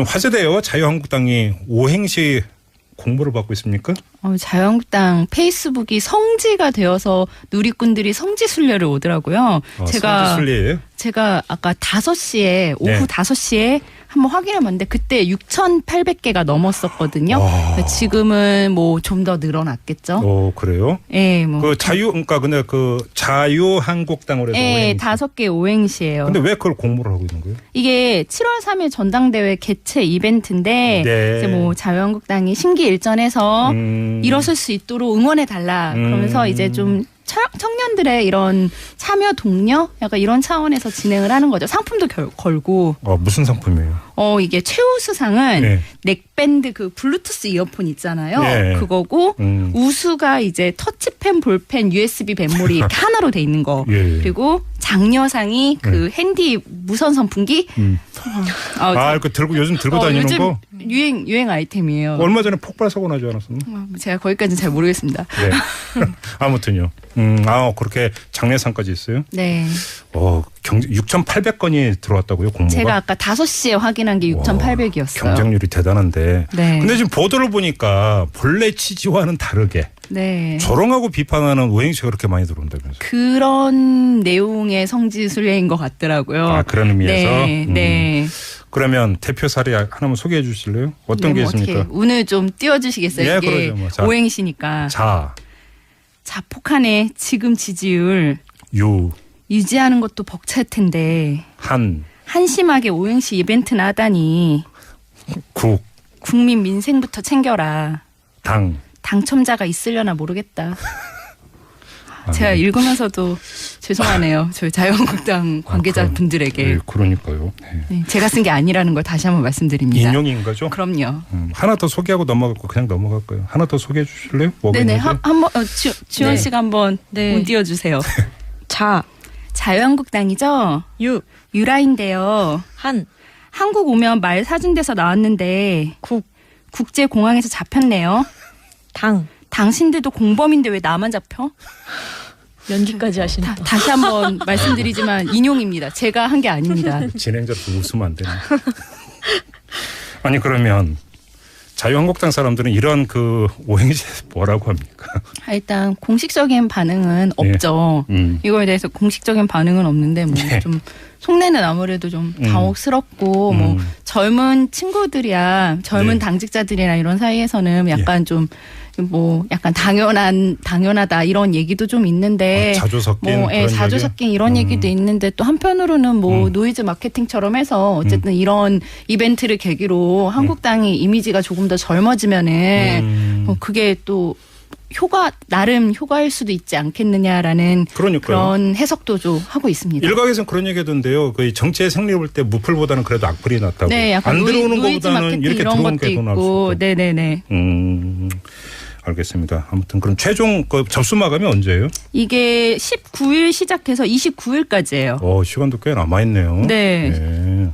화제돼요. 자유한국당이 오행시 공모를 받고 있습니까? 자유한국당 페이스북이 성지가 되어서 누리꾼들이 성지 순례를 오더라고요. 성지 순례예요? 제가 아까 5시에 오후 네. 5시에 한번 확인해봤는데 그때 6,800개가 넘었었거든요. 지금은 뭐 좀 더 늘어났겠죠. 그래요? 네, 뭐. 그러니까 근데 자유한국당으로 해서 네, 5개 오행시예요. 근데 왜 그걸 공모를 하고 있는 거예요? 이게 7월 3일 전당대회 개최 이벤트인데 네. 이제 뭐 자유한국당이 심기일전해서 일어설 수 있도록 응원해달라. 그러면서 이제 좀 청년들의 이런 참여 독려? 약간 이런 차원에서 진행을 하는 거죠. 상품도 걸고. 무슨 상품이에요? 이게 최우수상은 네. 넥밴드 그 블루투스 이어폰 있잖아요. 네. 그거고 우수가 이제 터치펜, 볼펜, USB 밴몰이 이렇게 하나로 돼 있는 거. 예. 그리고 장려상이 그 핸디 무선 선풍기. 요즘 들고 다니는 요즘 거? 유행 아이템이에요. 얼마 전에 폭발 사고 나지 않았었나? 제가 거기까지는 잘 모르겠습니다. 네. 아무튼요. 그렇게 장려상까지 있어요? 네. 6,800건이 들어왔다고요, 공모가? 제가 아까 5시에 확인한 게 6,800이었어요. 경쟁률이 대단한데. 네. 근데 지금 보도를 보니까 본래 취지와는 다르게 네. 조롱하고 비판하는 오행시가 그렇게 많이 들어온다면서요? 그런 내용의 성지순례인 것 같더라고요. 그런 의미에서? 네. 네. 그러면 대표 사례 하나만 소개해 주실래요? 어떤 게 있습니까? 어떻게 운을 좀 띄워주시겠어요? 예, 이게 그러죠. 오행시니까. 자폭한의 지금 지지율 유지하는 것도 벅찰 텐데 한심하게 오행시 이벤트나 하다니 국민 민생부터 챙겨라. 당첨자가 있으려나 모르겠다. 제가 읽으면서도 죄송하네요. 저희 자유한국당 관계자분들에게. 네, 그러니까요. 네, 제가 쓴 게 아니라는 걸 다시 한번 말씀드립니다. 인용인 거죠? 그럼요. 하나 더 소개하고 그냥 넘어갈까요? 하나 더 소개해 주실래요? 네네. 한번 지원 씨가 한번 운 띄워주세요. 자유한국당이죠. 유라인데요. 한국 오면 말 사준대서 나왔는데 국제공항에서 잡혔네요. 당신들도 공범인데 왜 나만 잡혀? 연기까지 하신다. 다시 한번 말씀드리지만 인용입니다. 제가 한 게 아닙니다. 진행자도 웃으면 안 되네. 아니 그러면 자유한국당 사람들은 이런 오행시에 뭐라고 합니까? 일단 공식적인 반응은 없죠. 이거에 대해서 공식적인 반응은 없는데 좀 속내는 아무래도 좀 당혹스럽고 젊은 친구들이야 젊은 당직자들이나 이런 사이에서는 약간 좀 약간 당연하다 이런 얘기도 좀 있는데 자주 섞인 이런 얘기도 있는데 또 한편으로는 노이즈 마케팅처럼 해서 어쨌든 이런 이벤트를 계기로 한국당이 이미지가 조금 더 젊어지면은 그게 또 나름 효과일 수도 있지 않겠느냐라는 그런 해석도 좀 하고 있습니다. 일각에서는 그런 얘기하던데요. 정치에 생리를 때 무풀보다는 그래도 악플이 낫다고. 네, 약간 안 들어오는 것보다는 이렇게 이런 들어오는 것도 게 더 나을 수 있고. 있고. 네네네. 알겠습니다. 아무튼 그럼 최종 접수 마감이 언제예요? 이게 19일 시작해서 29일까지예요. 시간도 꽤 남아있네요. 네.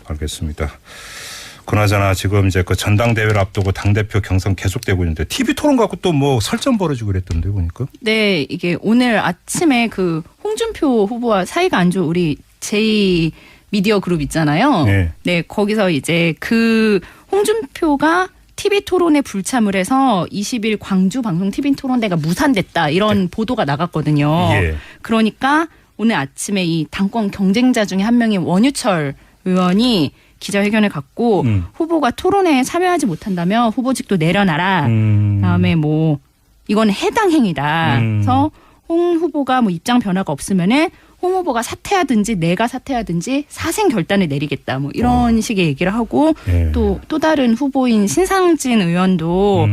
알겠습니다. 그나저나 지금 이제 전당대회를 앞두고 당대표 경선 계속되고 있는데 TV 토론 갖고 또 설전 벌어지고 그랬던데 보니까. 네. 이게 오늘 아침에 홍준표 후보와 사이가 안 좋은 우리 제2 미디어 그룹 있잖아요. 네. 거기서 이제 홍준표가 TV 토론에 불참을 해서 20일 광주 방송 TV 토론대가 무산됐다 이런 보도가 나갔거든요. 그러니까 오늘 아침에 이 당권 경쟁자 중에 한 명인 원유철 의원이 기자회견을 갖고 후보가 토론회에 참여하지 못한다면 후보직도 내려놔라. 그다음에 이건 해당 행위다. 그래서 홍 후보가 입장 변화가 없으면은 홍 후보가 사퇴하든지 내가 사퇴하든지 사생 결단을 내리겠다. 이런 식의 얘기를 하고 또 다른 후보인 신상진 의원도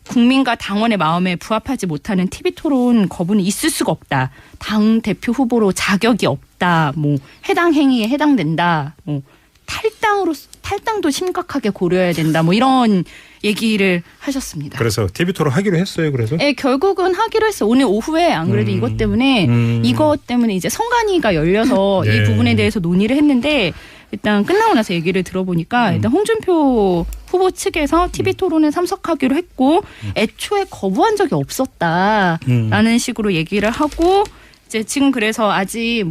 국민과 당원의 마음에 부합하지 못하는 TV 토론 거부는 있을 수가 없다. 당 대표 후보로 자격이 없다. 해당 행위에 해당된다. 탈당도 심각하게 고려해야 된다. 이런 얘기를 하셨습니다. 그래서 TV 토론 하기로 했어요. 그래서? 네, 결국은 하기로 했어요. 오늘 오후에 안 그래도 이것 때문에 이제 선관위가 열려서 이 부분에 대해서 논의를 했는데 일단 끝나고 나서 얘기를 들어보니까 일단 홍준표 후보 측에서 TV 토론에 참석하기로 했고 애초에 거부한 적이 없었다라는 식으로 얘기를 하고 이제 지금 그래서 아직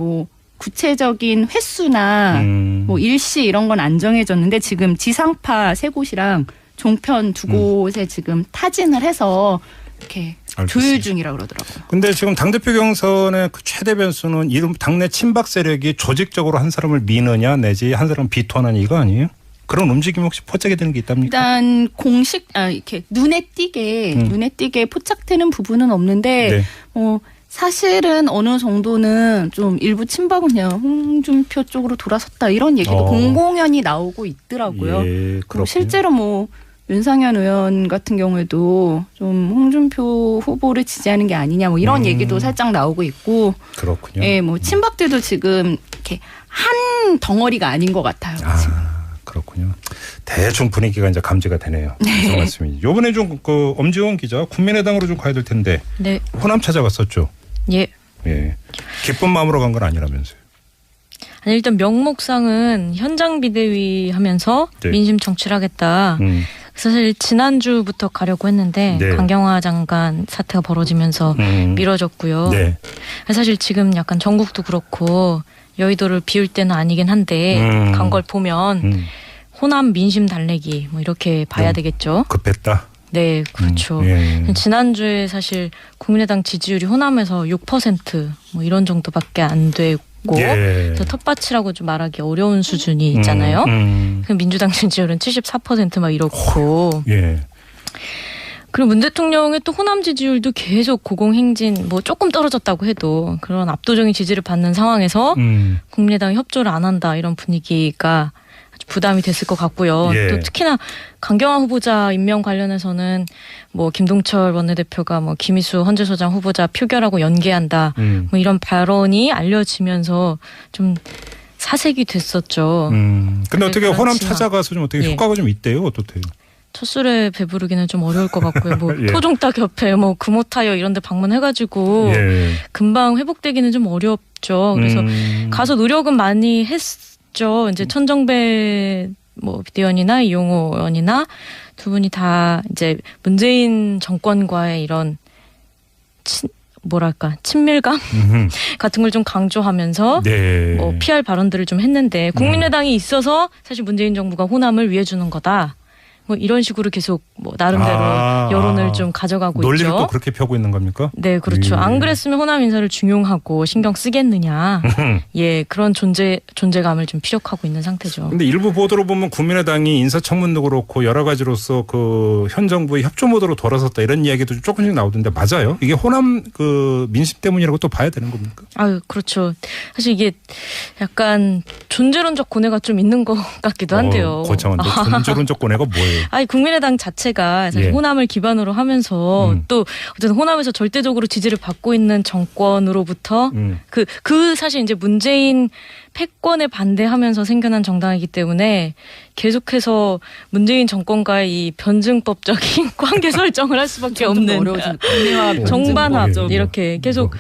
구체적인 횟수나 뭐 일시 이런 건 안 정해졌는데 지금 지상파 3곳이랑 종편 2곳에 지금 타진을 해서 이렇게 알겠습니다. 조율 중이라고 그러더라고요. 근데 지금 당대표 경선의 그 최대 변수는 이름 당내 친박 세력이 조직적으로 한 사람을 미느냐 내지 한 사람을 비토하느냐 이거 아니에요? 그런 움직임 혹시 포착이 되는 게 있답니까? 일단 이렇게 눈에 띄게 포착되는 부분은 없는데 네. 사실은 어느 정도는 좀 일부 친박은 그냥 홍준표 쪽으로 돌아섰다 이런 얘기도 공공연히 나오고 있더라고요. 예, 그렇군요. 실제로 뭐 윤상현 의원 같은 경우에도 좀 홍준표 후보를 지지하는 게 아니냐 뭐 이런 얘기도 살짝 나오고 있고. 그렇군요. 예, 뭐 친박들도 지금 이렇게 한 덩어리가 아닌 것 같아요. 지금. 그렇군요. 대충 분위기가 이제 감지가 되네요. 무슨 말씀이죠? 이번에 좀 그 엄지원 기자 국민의당으로 좀 가야 될 텐데 네. 호남 찾아갔었죠. 예. 예. 기쁜 마음으로 간 건 아니라면서요. 아니, 일단 명목상은 현장 비대위 하면서 네. 민심 정치를 하겠다. 사실 지난주부터 가려고 했는데 네. 강경화 장관 사태가 벌어지면서 미뤄졌고요. 네. 사실 지금 약간 전국도 그렇고 여의도를 비울 때는 아니긴 한데 간 걸 보면 호남 민심 달래기 뭐 이렇게 봐야 되겠죠. 급했다. 네, 그렇죠. 예. 지난주에 사실 국민의당 지지율이 호남에서 6% 뭐 이런 정도밖에 안 되고 예. 그래서 텃밭이라고 좀 말하기 어려운 수준이 있잖아요. 그 민주당 지지율은 74%막 이렇고. 예. 그리고 문 대통령의 또 호남 지지율도 계속 고공행진 뭐 조금 떨어졌다고 해도 그런 압도적인 지지를 받는 상황에서 국민의당이 협조를 안 한다 이런 분위기가 아주 부담이 됐을 것 같고요. 예. 또 특히나 강경화 후보자 임명 관련해서는 뭐 김동철 원내대표가 뭐 김희수 헌재소장 후보자 표결하고 연계한다 뭐 이런 발언이 알려지면서 좀 사색이 됐었죠. 근데 어떻게 그렇지만. 호남 찾아가서 좀 어떻게 예. 효과가 좀 있대요? 어떻대요? 첫 술에 배부르기는 좀 어려울 것 같고요. 뭐 예. 토종닭 협회, 뭐 금호타이어 이런 데 방문해가지고 예. 금방 회복되기는 좀 어렵죠. 그래서 가서 노력은 많이 했죠. 이제 천정배 뭐 비대위원이나 이용호 의원이나 두 분이 다 이제 문재인 정권과의 이런 친밀감 같은 걸 좀 강조하면서 네. 뭐 PR 발언들을 좀 했는데 국민의당이 있어서 사실 문재인 정부가 호남을 위해 주는 거다. 뭐 이런 식으로 계속 뭐 나름대로 여론을 좀 가져가고 논리를 있죠. 또 그렇게 펴고 있는 겁니까? 네, 그렇죠. 예. 안 그랬으면 호남 인사를 중용하고 신경 쓰겠느냐. 예, 그런 존재감을 좀 피력하고 있는 상태죠. 근데 일부 보도로 보면 국민의당이 인사청문도 그렇고 여러 가지로서 그 현 정부의 협조 모드로 돌아섰다 이런 이야기도 조금씩 나오던데 맞아요? 이게 호남 그 민심 때문이라고 또 봐야 되는 겁니까? 아유, 그렇죠. 사실 이게 약간 존재론적 고뇌가 좀 있는 것 같기도 한데요. 거창한데 존재론적 고뇌가 뭐예요? 아니 국민의당 자체가 사실 예. 호남을 기반으로 하면서 또 어쨌든 호남에서 절대적으로 지지를 받고 있는 정권으로부터 그 사실 이제 문재인 패권에 반대하면서 생겨난 정당이기 때문에 계속해서 문재인 정권과의 이 변증법적인 관계 설정을 할 수밖에 없는 정반합 이렇게 계속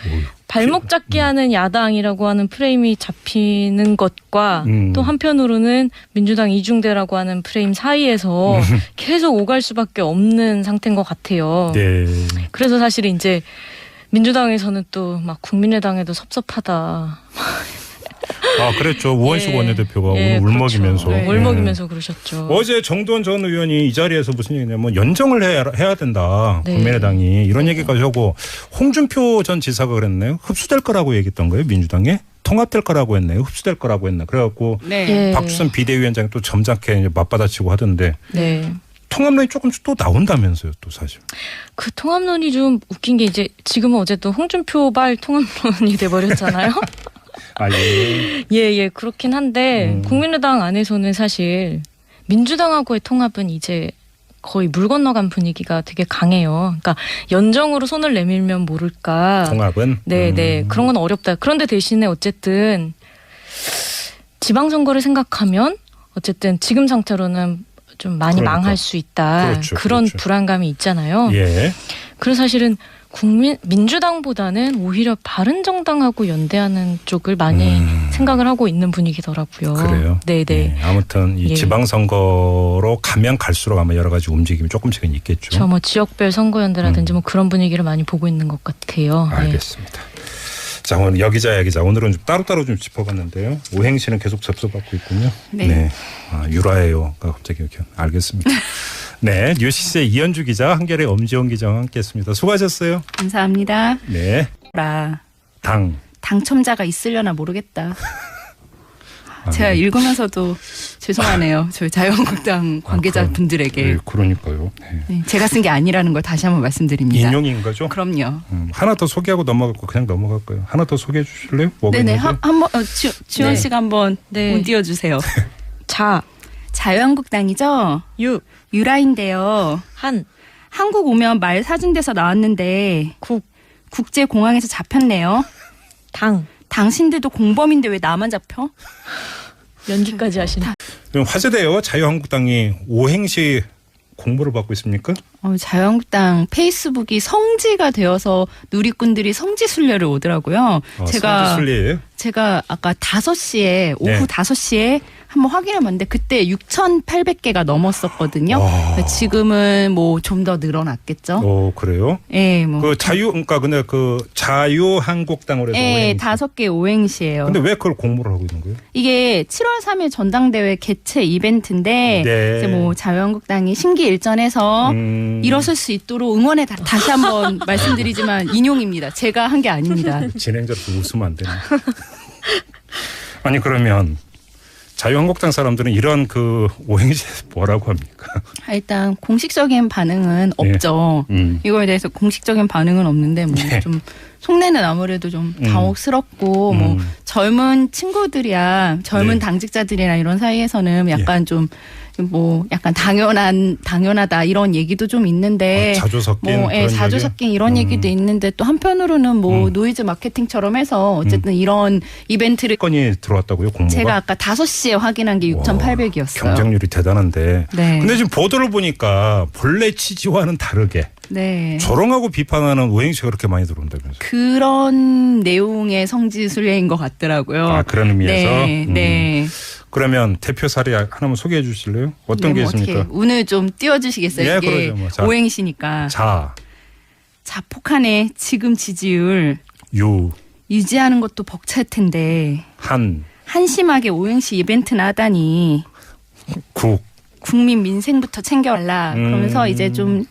발목 잡기 하는 야당이라고 하는 프레임이 잡히는 것과 또 한편으로는 민주당 이중대라고 하는 프레임 사이에서 계속 오갈 수밖에 없는 상태인 것 같아요. 네. 그래서 사실 이제 민주당에서는 또 막 국민의당에도 섭섭하다. 그랬죠. 우원식 예. 원내대표가 예, 오늘 울먹이면서. 그렇죠. 네. 울먹이면서 그러셨죠. 어제 정두원 전 의원이 이 자리에서 무슨 얘기냐면 연정을 해야 된다. 네. 국민의당이 이런 얘기까지 하고 홍준표 전 지사가 그랬나요? 흡수될 거라고 얘기했던 거예요. 민주당에. 통합될 거라고 했나요? 흡수될 거라고 했나. 그래갖고 네. 박주선 비대위원장이 또 점잖게 이제 맞받아치고 하던데. 네. 통합론이 조금씩 또 나온다면서요. 또 사실. 그 통합론이 좀 웃긴 게 이제 지금은 어쨌든 홍준표발 통합론이 돼버렸잖아요. 예. 예, 그렇긴 한데 국민의당 안에서는 사실 민주당하고의 통합은 이제 거의 물 건너간 분위기가 되게 강해요. 그러니까 연정으로 손을 내밀면 모를까. 통합은? 네. 그런 건 어렵다. 그런데 대신에 어쨌든 지방선거를 생각하면 어쨌든 지금 상태로는 좀 많이 그러니까. 망할 수 있다. 그렇죠, 그런 그렇죠. 불안감이 있잖아요. 예. 그래서 사실은 민주당보다는 오히려 바른정당하고 연대하는 쪽을 많이 생각을 하고 있는 분위기더라고요. 그래요? 네네. 예. 아무튼 이 예. 지방선거로 가면 갈수록 아마 여러 가지 움직임이 조금씩은 있겠죠. 저 뭐 지역별 선거연대라든지 뭐 그런 분위기를 많이 보고 있는 것 같아요. 알겠습니다. 자, 오늘 여기자 여기자 오늘은 좀 따로따로 좀 짚어봤는데요. 오행시는 계속 접수받고 있군요. 네. 아, 유라예요가 갑자기 이렇게 알겠습니다. 네, 뉴시스의 이현주 기자, 한겨레 엄지원 기자와 함께했습니다. 수고하셨어요. 감사합니다. 네. 당첨자가 있으려나 모르겠다. 제가 읽으면서도 죄송하네요. 저희 자유한국당 관계자분들에게. 그러니까요. 네, 제가 쓴 게 아니라는 걸 다시 한번 말씀드립니다. 인용인 거죠? 그럼요. 하나 더 소개하고 넘어갈고 그냥 넘어갈까요? 하나 더 소개해 주실래요? 네네. 한번 지원 씨가 한번 문 띄워주세요. 자유한국당이죠. 유라인데요. 한국 오면 말 사준대서 나왔는데 국제공항에서 잡혔네요. 당신들도 공범인데 왜 나만 잡혀? 연기까지 하시네. 그럼 화제돼요. 자유한국당이 오행시 공모를 받고 있습니까? 자유한국당 페이스북이 성지가 되어서 누리꾼들이 성지 순례를 오더라고요. 성지 순례예요? 제가 아까 5시에 오후 5시에 한번 확인해봤는데 그때 6,800개가 넘었었거든요. 지금은 뭐 좀 더 늘어났겠죠. 그래요? 네, 뭐. 그러니까 근데 자유한국당으로 해서 네, 5개 오행시예요. 근데 왜 그걸 공모를 하고 있는 거예요? 이게 7월 3일 전당대회 개최 이벤트인데 이제 뭐 자유한국당이 심기일전해서 일어설 수 있도록 응원에 다시 한번 말씀드리지만 인용입니다. 제가 한 게 아닙니다. 진행자로서 웃으면 안 되네. 아니 그러면 자유한국당 사람들은 이런 오행시에 뭐라고 합니까? 일단 공식적인 반응은 없죠. 이거에 대해서 공식적인 반응은 없는데 뭐 좀 속내는 아무래도 좀 당혹스럽고 뭐 젊은 친구들이야 젊은 당직자들이나 이런 사이에서는 약간 좀 뭐 약간 당연하다 이런 얘기도 좀 있는데 자주 섞인 자주 섞인 이런 얘기도 있는데 또 한편으로는 뭐 노이즈 마케팅처럼 해서 어쨌든 이런 이벤트를 건이 들어왔다고요, 공모가? 제가 아까 5시에 확인한 게 6,800이었어요. 경쟁률이 대단한데. 네. 근데 지금 보도를 보니까 본래 취지와는 다르게 조롱하고 비판하는 오행시가 그렇게 많이 들어온다면서요? 그런 내용의 성지순례인 것 같더라고요. 그런 의미에서? 네. 그러면 대표 사례 하나만 소개해 주실래요? 어떤 게 있습니까? 운을 좀 띄워주시겠어요? 이게 그러죠. 오행시니까. 자폭하네 지금 지지율. 유지하는 것도 벅찰 텐데. 한심하게 오행시 이벤트나 하다니. 국민 민생부터 챙겨라. 그러면서 이제 좀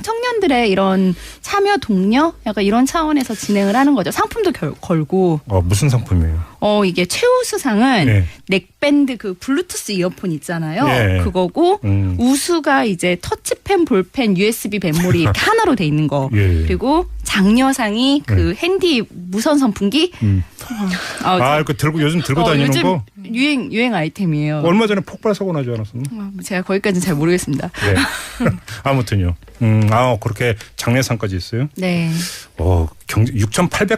청년들의 이런 참여 독려? 약간 이런 차원에서 진행을 하는 거죠. 상품도 걸고. 무슨 상품이에요? 이게 최우수상은 넥밴드 블루투스 이어폰 있잖아요. 그거고 우수가 이제 터치펜, 볼펜, USB 밴몰이 이렇게 하나로 돼 있는 거. 그리고 장려상이 핸디 무선 선풍기. 요즘 들고 다니는 요즘 거? 유행 아이템이에요. 얼마 전에 폭발 사고 나지 않았었나? 제가 거기까지는 잘 모르겠습니다. 아무튼요. 그렇게 장려상까지 있어요? 네. 6,800